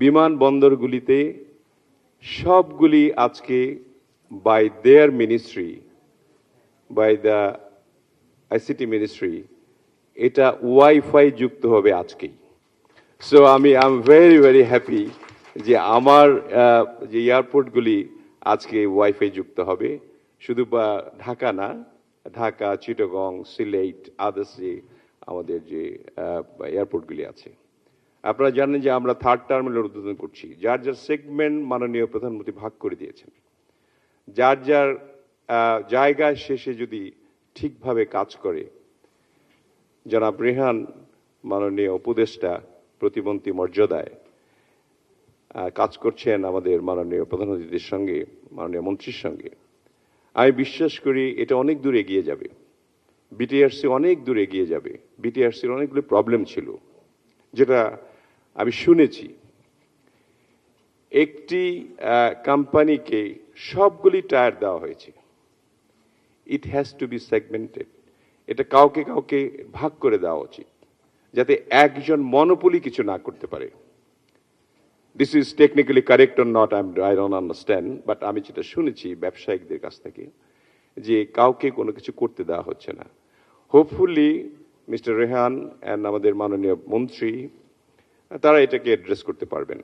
বিমানবন্দরগুলিতে সবগুলি আজকে by their ministry, by the ICT ministry, এটা ওয়াইফাই যুক্ত হবে আজকেই। So I am very very happy যে আমার যে এয়ারপোর্টগুলি আজকে ওয়াইফাই যুক্ত হবে। শুধু ঢাকা না, ঢাকা, চিটাগং, সিলেট, আদার্স যে আমাদের যে এয়ারপোর্টগুলি আছে। আপনারা জানেন যে আমরা থার্ড টার্মিনাল উদ্বোধন করছি। যার যার সেগমেন্ট মাননীয় প্রধানমন্ত্রী ভাগ করে দিয়েছেন। যার যার জায়গায় শেষে যদি ঠিকভাবে কাজ করে, জনাব রেহান মাননীয় উপদেষ্টা প্রতিমন্ত্রী মর্যাদায় কাজ করছেন আমাদের মাননীয় প্রধান অতিথির সঙ্গে, মাননীয় মন্ত্রীর সঙ্গে, আমি বিশ্বাস করি এটা অনেক দূর এগিয়ে যাবে। বিটিআরসি অনেক দূর এগিয়ে যাবে। বিটিআরসির অনেকগুলো প্রবলেম ছিল, যেটা আমি শুনেছি। একটি কোম্পানিকে সবগুলি টায়ার দেওয়া হয়েছে। It has to be segmented. এটা কাউকে কাউকে ভাগ করে দেওয়া উচিত, যাতে একজন মনোপলি কিছু না করতে পারে। This is technically correct or not, I don't understand, but আমি যেটা শুনেছি ব্যবসায়িকদের কাছ থেকে, যে কাউকে কোনো কিছু করতে দেওয়া হচ্ছে না। হোপফুলি মিস্টার রেহান অ্যান্ড আমাদের মাননীয় মন্ত্রী তারা এটাকে অ্যাড্রেস করতে পারবেন।